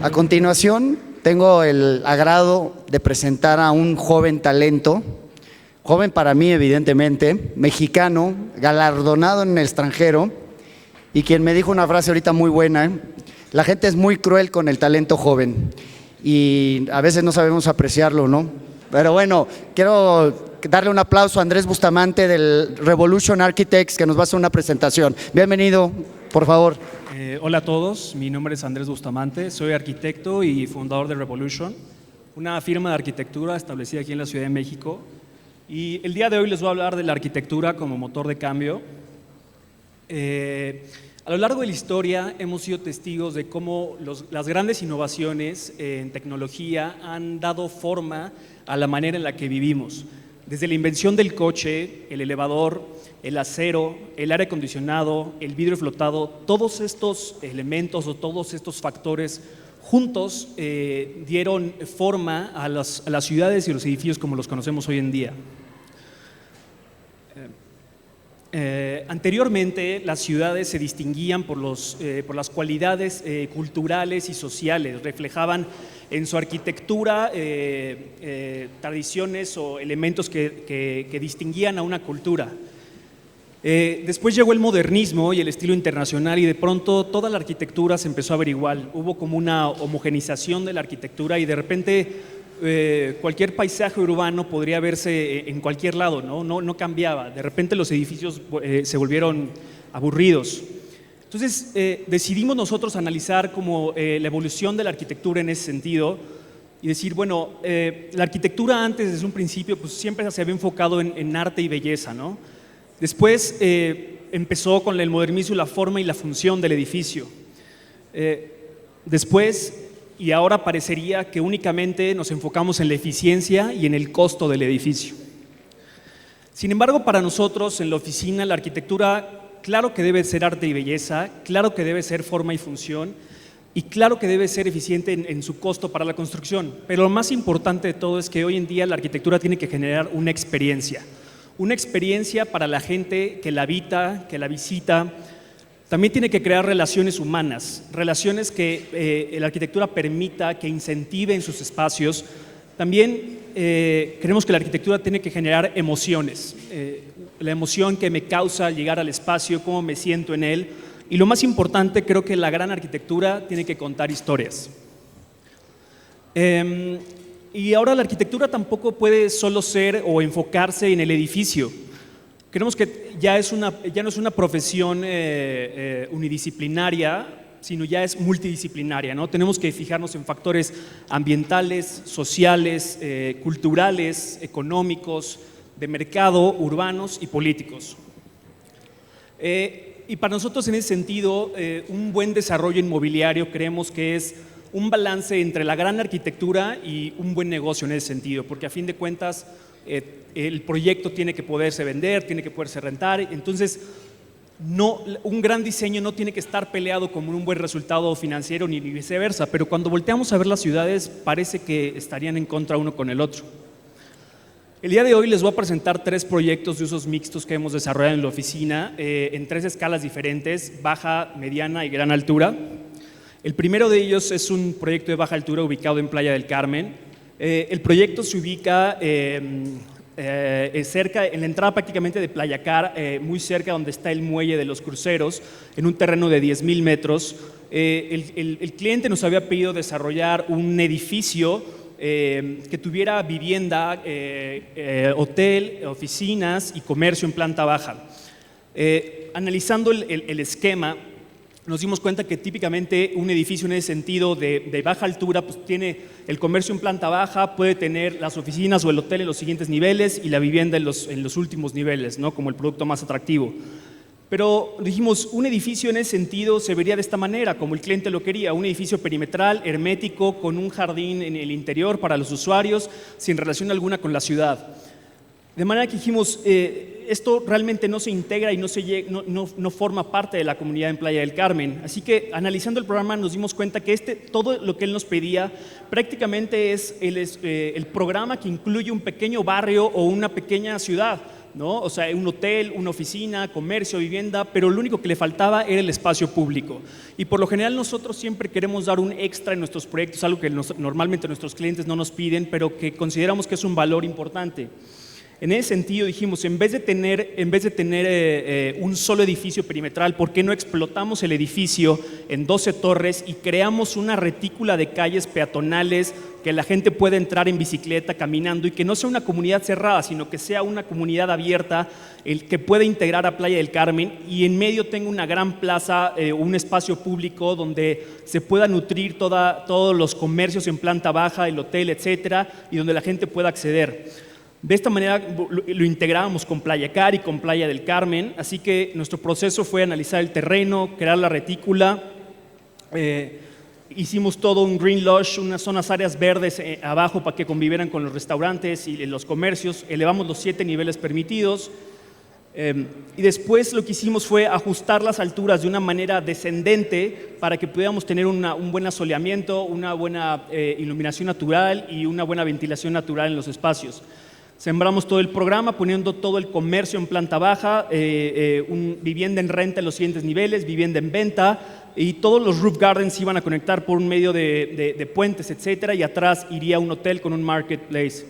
A continuación, tengo el agrado de presentar a un joven talento, joven para mí evidentemente, mexicano, galardonado en el extranjero, y quien me dijo una frase ahorita muy buena: la gente es muy cruel con el talento joven y a veces no sabemos apreciarlo, ¿no? Pero bueno, quiero darle un aplauso a Andrés Bustamante del Revolution Architects, que nos va a hacer una presentación. Bienvenido, por favor. Hola a todos, mi nombre es Andrés Bustamante, soy arquitecto y fundador de Revolution, una firma de arquitectura establecida aquí en la Ciudad de México. Y el día de hoy les voy a hablar de la arquitectura como motor de cambio. A lo largo de la historia hemos sido testigos de cómo las grandes innovaciones en tecnología han dado forma a la manera en la que vivimos. Desde la invención del coche, el elevador, el acero, el aire acondicionado, el vidrio flotado, todos estos elementos o todos estos factores juntos dieron forma a las ciudades y los edificios como los conocemos hoy en día. Anteriormente, las ciudades se distinguían por las cualidades culturales y sociales, reflejaban en su arquitectura tradiciones o elementos que distinguían a una cultura. Después llegó el modernismo y el estilo internacional y de pronto toda la arquitectura se empezó a ver igual. Hubo como una homogenización de la arquitectura y de repente cualquier paisaje urbano podría verse en cualquier lado, no cambiaba. De repente los edificios se volvieron aburridos. Entonces decidimos nosotros analizar como la evolución de la arquitectura en ese sentido y decir, bueno, la arquitectura antes desde un principio pues siempre se había enfocado en arte y belleza, ¿no? Después empezó con el modernismo y la forma y la función del edificio. Después y ahora parecería que únicamente nos enfocamos en la eficiencia y en el costo del edificio. Sin embargo, para nosotros en la oficina la arquitectura, claro que debe ser arte y belleza, claro que debe ser forma y función y claro que debe ser eficiente en su costo para la construcción. Pero lo más importante de todo es que hoy en día la arquitectura tiene que generar una experiencia para la gente que la habita, que la visita. También tiene que crear relaciones humanas, relaciones que la arquitectura permita, que incentive en sus espacios. También creemos que la arquitectura tiene que generar emociones, la emoción que me causa llegar al espacio, cómo me siento en él. Y lo más importante, creo que la gran arquitectura tiene que contar historias. Y ahora la arquitectura tampoco puede solo ser o enfocarse en el edificio. Creemos que ya no es una profesión unidisciplinaria, sino ya es multidisciplinaria, ¿no? Tenemos que fijarnos en factores ambientales, sociales, culturales, económicos, de mercado, urbanos y políticos. Y para nosotros en ese sentido, un buen desarrollo inmobiliario creemos que es un balance entre la gran arquitectura y un buen negocio en ese sentido, porque a fin de cuentas el proyecto tiene que poderse vender, tiene que poderse rentar. Entonces un gran diseño no tiene que estar peleado con un buen resultado financiero ni viceversa, pero cuando volteamos a ver las ciudades parece que estarían en contra uno con el otro. El día de hoy les voy a presentar 3 proyectos de usos mixtos que hemos desarrollado en la oficina en 3 escalas diferentes: baja, mediana y gran altura. El primero de ellos es un proyecto de baja altura ubicado en Playa del Carmen. El proyecto se ubica cerca, en la entrada prácticamente de Playa Car, muy cerca donde está el muelle de los cruceros, en un terreno de 10,000 metros. El cliente nos había pedido desarrollar un edificio que tuviera vivienda, hotel, oficinas y comercio en planta baja. Analizando el esquema, nos dimos cuenta que típicamente un edificio en ese sentido de baja altura pues tiene el comercio en planta baja, puede tener las oficinas o el hotel en los siguientes niveles y la vivienda en los últimos niveles, ¿no? Como el producto más atractivo. Pero dijimos, un edificio en ese sentido se vería de esta manera, como el cliente lo quería, un edificio perimetral, hermético, con un jardín en el interior para los usuarios, sin relación alguna con la ciudad. De manera que dijimos, esto realmente no se integra y no forma parte de la comunidad en Playa del Carmen. Así que analizando el programa nos dimos cuenta que todo lo que él nos pedía prácticamente es el programa que incluye un pequeño barrio o una pequeña ciudad, ¿no? O sea, un hotel, una oficina, comercio, vivienda, pero lo único que le faltaba era el espacio público. Y por lo general nosotros siempre queremos dar un extra en nuestros proyectos, algo que normalmente nuestros clientes no nos piden, pero que consideramos que es un valor importante. En ese sentido dijimos, en vez de tener un solo edificio perimetral, ¿por qué no explotamos el edificio en 12 torres y creamos una retícula de calles peatonales que la gente pueda entrar en bicicleta, caminando, y que no sea una comunidad cerrada, sino que sea una comunidad abierta, que pueda integrar a Playa del Carmen, y en medio tenga una gran plaza, un espacio público donde se pueda nutrir todos los comercios en planta baja, el hotel, etcétera, y donde la gente pueda acceder? De esta manera lo integrábamos con Playa Car y con Playa del Carmen, así que nuestro proceso fue analizar el terreno, crear la retícula, hicimos todo un green lush, unas áreas verdes abajo para que convivieran con los restaurantes y los comercios, elevamos los 7 niveles permitidos, y después lo que hicimos fue ajustar las alturas de una manera descendente para que pudiéramos tener un buen asoleamiento, una buena iluminación natural y una buena ventilación natural en los espacios. Sembramos todo el programa poniendo todo el comercio en planta baja, vivienda en renta en los siguientes niveles, vivienda en venta, y todos los roof gardens se iban a conectar por un medio de puentes, etcétera, y atrás iría un hotel con un marketplace.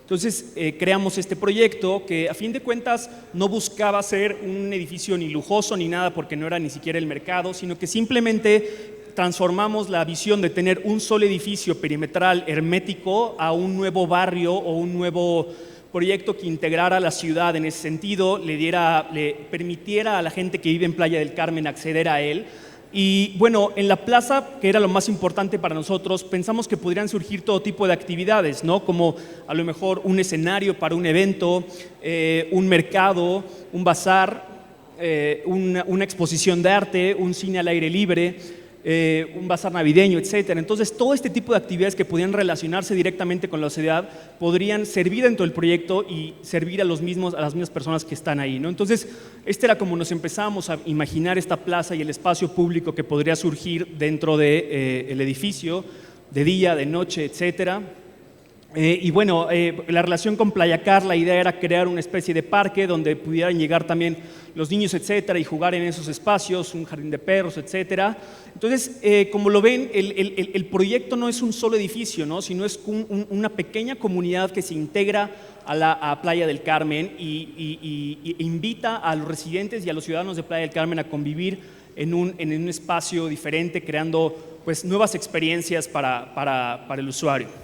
Entonces creamos este proyecto que a fin de cuentas no buscaba ser un edificio ni lujoso ni nada, porque no era ni siquiera el mercado, sino que simplemente transformamos la visión de tener un solo edificio perimetral hermético a un nuevo barrio o un nuevo proyecto que integrara la ciudad en ese sentido, le permitiera a la gente que vive en Playa del Carmen acceder a él. Y bueno, en la plaza, que era lo más importante para nosotros, pensamos que podrían surgir todo tipo de actividades, ¿no? Como a lo mejor un escenario para un evento, un mercado, un bazar, una exposición de arte, un cine al aire libre, un bazar navideño, etcétera. Entonces, todo este tipo de actividades que podían relacionarse directamente con la ciudad podrían servir dentro del proyecto y servir a las mismas personas que están ahí, ¿no? Entonces, era como nos empezamos a imaginar esta plaza y el espacio público que podría surgir dentro del edificio, de día, de noche, etcétera. Y bueno, la relación con Playa Car, la idea era crear una especie de parque donde pudieran llegar también los niños, etcétera, y jugar en esos espacios, un jardín de perros, etcétera. Entonces, como lo ven, el proyecto no es un solo edificio, ¿no? Sino es una pequeña comunidad que se integra a Playa del Carmen y invita a los residentes y a los ciudadanos de Playa del Carmen a convivir en un espacio diferente, creando pues nuevas experiencias para el usuario.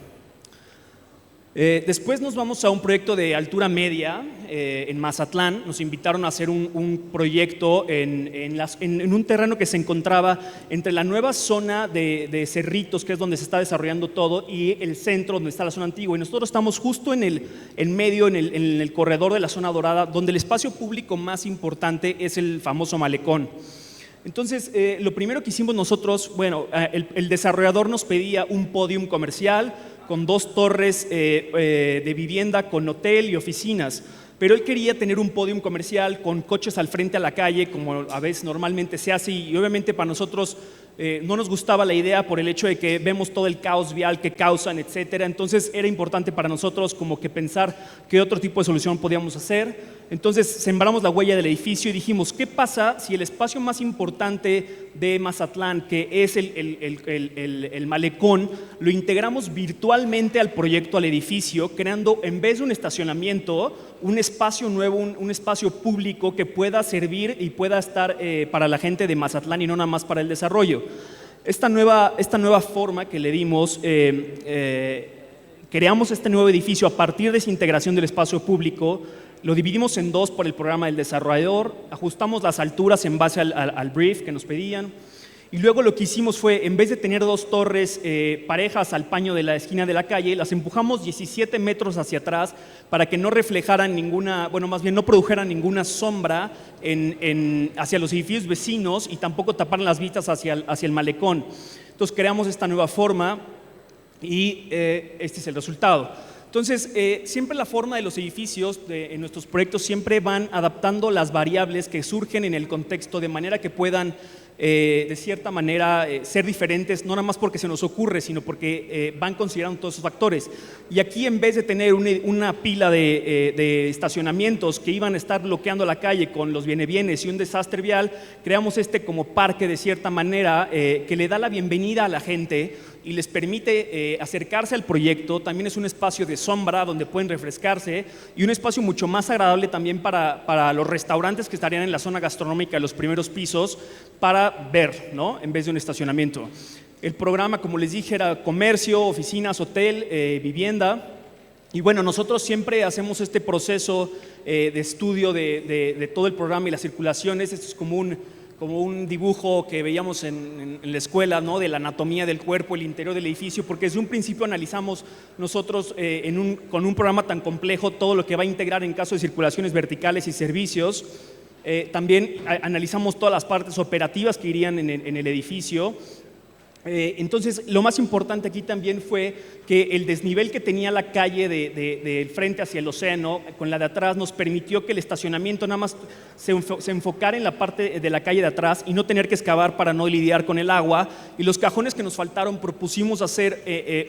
Después nos vamos a un proyecto de altura media en Mazatlán. Nos invitaron a hacer un proyecto en un terreno que se encontraba entre la nueva zona de Cerritos, que es donde se está desarrollando todo, y el centro donde está la zona antigua. Y nosotros estamos justo en medio, en el corredor de la zona dorada, donde el espacio público más importante es el famoso malecón. Entonces, lo primero que hicimos nosotros, bueno, el desarrollador nos pedía un pódium comercial con 2 torres de vivienda, con hotel y oficinas, pero él quería tener un pódium comercial con coches al frente a la calle, como a veces normalmente se hace, y obviamente para nosotros no nos gustaba la idea por el hecho de que vemos todo el caos vial que causan, etcétera. Entonces era importante para nosotros como que pensar qué otro tipo de solución podíamos hacer. Entonces sembramos la huella del edificio y dijimos, ¿qué pasa si el espacio más importante de Mazatlán, que es el malecón, lo integramos virtualmente al proyecto, al edificio, creando en vez de un estacionamiento, un espacio nuevo, un espacio público que pueda servir y pueda estar para la gente de Mazatlán y no nada más para el desarrollo? Esta nueva forma que le dimos, creamos este nuevo edificio a partir de esa integración del espacio público. lo dividimos en dos por el programa del desarrollador, ajustamos las alturas en base al brief que nos pedían. Y luego lo que hicimos fue, en vez de tener dos torres parejas al paño de la esquina de la calle, las empujamos 17 metros hacia atrás para que no reflejaran ninguna, bueno, más bien no produjeran ninguna sombra hacia los edificios vecinos y tampoco taparan las vistas hacia el malecón. Entonces creamos esta nueva forma y este es el resultado. Entonces, siempre la forma de los edificios en nuestros proyectos siempre van adaptando las variables que surgen en el contexto de manera que puedan de cierta manera ser diferentes, no nada más porque se nos ocurre, sino porque van considerando todos esos factores. Y aquí, en vez de tener una pila de estacionamientos que iban a estar bloqueando la calle con los viene-vienes y un desastre vial, creamos como parque de cierta manera que le da la bienvenida a la gente y les permite acercarse al proyecto. También es un espacio de sombra donde pueden refrescarse y un espacio mucho más agradable también para los restaurantes que estarían en la zona gastronómica de los primeros pisos para ver, ¿no? En vez de un estacionamiento. El programa, como les dije, era comercio, oficinas, hotel, vivienda. Y bueno, nosotros siempre hacemos este proceso de estudio de todo el programa y las circulaciones. Esto es como un dibujo que veíamos en la escuela, ¿no? De la anatomía del cuerpo, el interior del edificio, porque desde un principio analizamos nosotros con un programa tan complejo todo lo que va a integrar en caso de circulaciones verticales y servicios. También analizamos todas las partes operativas que irían en el edificio. Entonces, lo más importante aquí también fue que el desnivel que tenía la calle del frente hacia el océano con la de atrás nos permitió que el estacionamiento nada más se enfocara en la parte de la calle de atrás y no tener que excavar para no lidiar con el agua. Y los cajones que nos faltaron propusimos hacer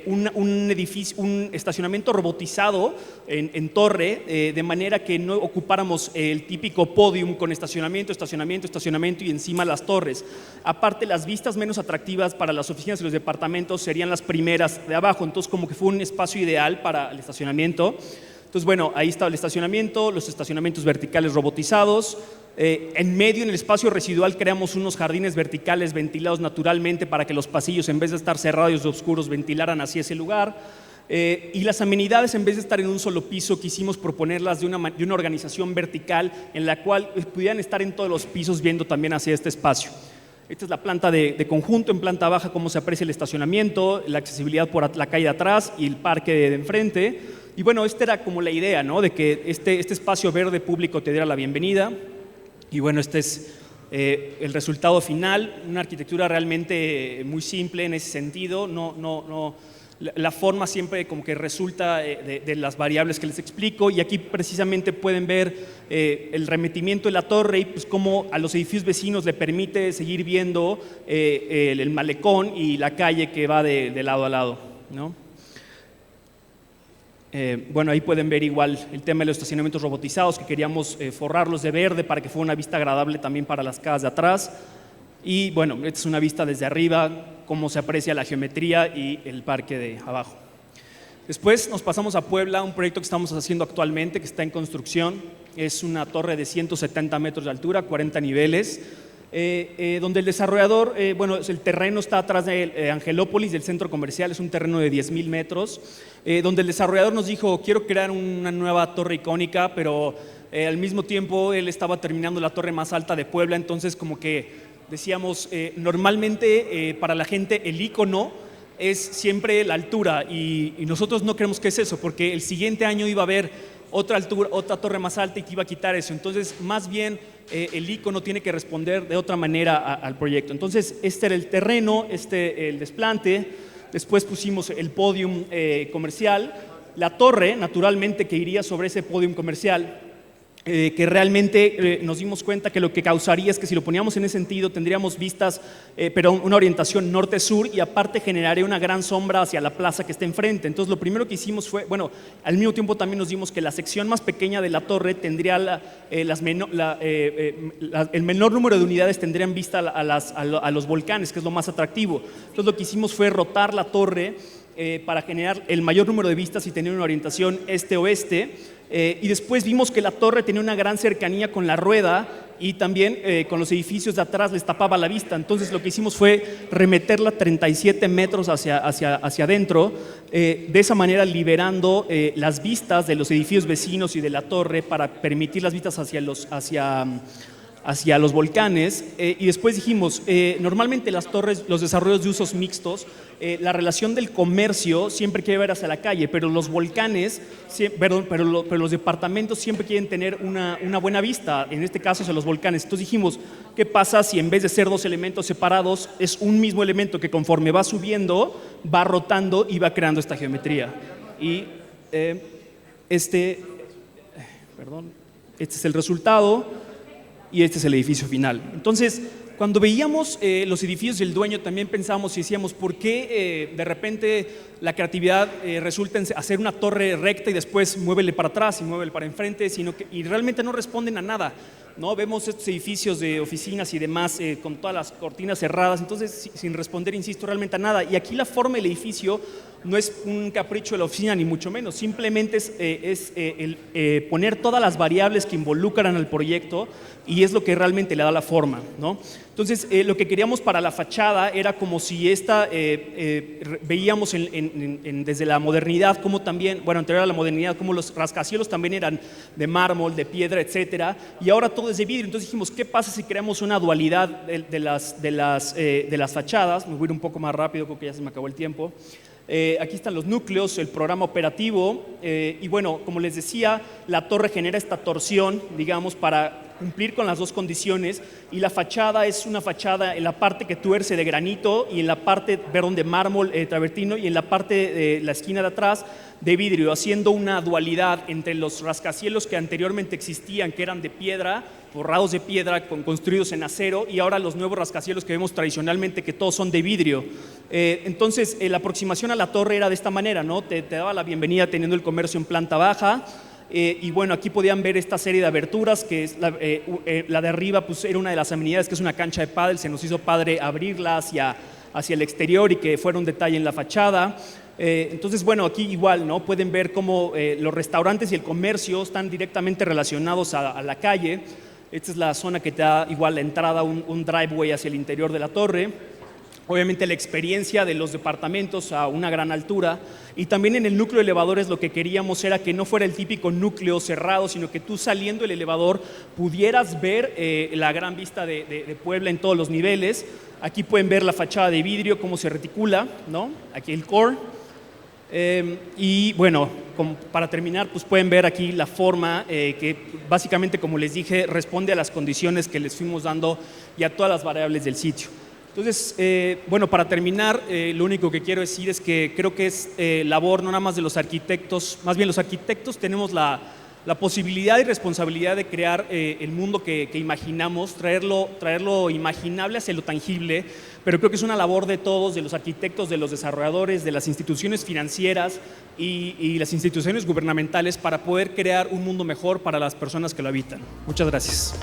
un estacionamiento robotizado en torre, de manera que no ocupáramos el típico podium con estacionamiento y encima las torres. Aparte, las vistas menos atractivas para las oficinas y los departamentos serían las primeras de abajo, entonces como que fue un espacio ideal para el estacionamiento. Entonces, bueno, ahí estaba el estacionamiento, los estacionamientos verticales robotizados. En medio, en el espacio residual, creamos unos jardines verticales ventilados naturalmente para que los pasillos, en vez de estar cerrados y oscuros, ventilaran hacia ese lugar. Y las amenidades, en vez de estar en un solo piso, quisimos proponerlas de una organización vertical en la cual pudieran estar en todos los pisos viendo también hacia este espacio. Esta es la planta de conjunto. En planta baja, cómo se aprecia el estacionamiento, la accesibilidad por la calle de atrás y el parque de enfrente. Y bueno, esta era como la idea, ¿no? De que este espacio verde público te diera la bienvenida. Y bueno, este es el resultado final, una arquitectura realmente muy simple en ese sentido. La forma siempre como que resulta de las variables que les explico, y aquí precisamente pueden ver el remetimiento de la torre y pues cómo a los edificios vecinos le permite seguir viendo el malecón y la calle que va de lado a lado, ¿no? Bueno, ahí pueden ver igual el tema de los estacionamientos robotizados, que queríamos forrarlos de verde para que fuera una vista agradable también para las casas de atrás. Y bueno, esta es una vista desde arriba, cómo se aprecia la geometría y el parque de abajo. Después nos pasamos a Puebla, un proyecto que estamos haciendo actualmente, que está en construcción. Es una torre de 170 metros de altura, 40 niveles, donde el desarrollador, bueno, el terreno está atrás de Angelópolis, del centro comercial, es un terreno de 10,000 metros, donde el desarrollador nos dijo: quiero crear una nueva torre icónica, pero al mismo tiempo él estaba terminando la torre más alta de Puebla, entonces como que decíamos, normalmente para la gente el icono es siempre la altura, y nosotros no creemos que es eso, porque el siguiente año iba a haber otra torre más alta y que iba a quitar eso. Entonces, más bien el icono tiene que responder de otra manera al proyecto. Entonces, este era el terreno, el desplante. Después pusimos el podium comercial, la torre, naturalmente, que iría sobre ese podium comercial. Que realmente nos dimos cuenta que lo que causaría es que si lo poníamos en ese sentido tendríamos vistas, pero una orientación norte-sur, y aparte generaría una gran sombra hacia la plaza que está enfrente. Entonces, lo primero que hicimos fue, bueno, al mismo tiempo también nos dimos que la sección más pequeña de la torre tendría el menor número de unidades tendrían vista a los volcanes, que es lo más atractivo. Entonces, lo que hicimos fue rotar la torre para generar el mayor número de vistas y tener una orientación este-oeste. Y después vimos que la torre tenía una gran cercanía con la rueda y también con los edificios de atrás les tapaba la vista. Entonces lo que hicimos fue remeterla 37 metros hacia adentro, de esa manera liberando las vistas de los edificios vecinos y de la torre para permitir las vistas hacia los volcanes. Y después dijimos, normalmente las torres, los desarrollos de usos mixtos, la relación del comercio siempre quiere ver hacia la calle, pero los volcanes, pero los departamentos siempre quieren tener una buena vista, en este caso hacia los volcanes. Entonces dijimos, ¿qué pasa si en vez de ser dos elementos separados es un mismo elemento que conforme va subiendo, va rotando y va creando esta geometría? Y este es el resultado. Y este es el edificio final. Entonces, cuando veíamos los edificios del dueño, también pensábamos y decíamos, ¿por qué de repente la creatividad resulta en hacer una torre recta y después muévele para atrás y muévele para enfrente, y realmente no responden a nada, ¿no? Vemos estos edificios de oficinas y demás con todas las cortinas cerradas, entonces sin responder, insisto, realmente a nada. Y aquí la forma del edificio no es un capricho de la oficina, ni mucho menos, simplemente es poner todas las variables que involucran al proyecto, y es lo que realmente le da la forma, ¿no? Entonces, lo que queríamos para la fachada era como si veíamos desde la modernidad, como también, bueno, anterior a la modernidad, como los rascacielos también eran de mármol, de piedra, etcétera, y ahora todo es de vidrio. Entonces dijimos, ¿qué pasa si creamos una dualidad de las fachadas? Me voy a ir un poco más rápido porque ya se me acabó el tiempo. Aquí están los núcleos, el programa operativo, y bueno, como les decía, la torre genera esta torsión, digamos, para cumplir con las dos condiciones, y la fachada es una fachada en la parte que tuerce de granito y en la parte, de mármol travertino, y en la parte de la esquina de atrás de vidrio, haciendo una dualidad entre los rascacielos que anteriormente existían, que eran de piedra, forrados de piedra, construidos en acero, y ahora los nuevos rascacielos que vemos tradicionalmente, que todos son de vidrio. Entonces, la aproximación a la torre era de esta manera, ¿no? Te daba la bienvenida teniendo el comercio en planta baja. Y bueno, aquí podían ver esta serie de aberturas, que es la de arriba, pues era una de las amenidades, que es una cancha de pádel. Se nos hizo padre abrirla hacia el exterior y que fuera un detalle en la fachada. Entonces, bueno, aquí igual, ¿no? Pueden ver cómo los restaurantes y el comercio están directamente relacionados a la calle. Esta es la zona que te da igual la entrada, un driveway hacia el interior de la torre. Obviamente la experiencia de los departamentos a una gran altura, y también en el núcleo de elevadores lo que queríamos era que no fuera el típico núcleo cerrado, sino que tú saliendo del elevador pudieras ver la gran vista de Puebla en todos los niveles. Aquí pueden ver la fachada de vidrio, cómo se reticula, ¿no? Aquí el core. Y bueno, para terminar, pues pueden ver aquí la forma que básicamente, como les dije, responde a las condiciones que les fuimos dando y a todas las variables del sitio. Entonces, bueno, para terminar, lo único que quiero decir es que creo que es labor no nada más de los arquitectos, más bien los arquitectos tenemos la posibilidad y responsabilidad de crear el mundo que imaginamos, traerlo imaginable hacia lo tangible, pero creo que es una labor de todos, de los arquitectos, de los desarrolladores, de las instituciones financieras y las instituciones gubernamentales, para poder crear un mundo mejor para las personas que lo habitan. Muchas gracias.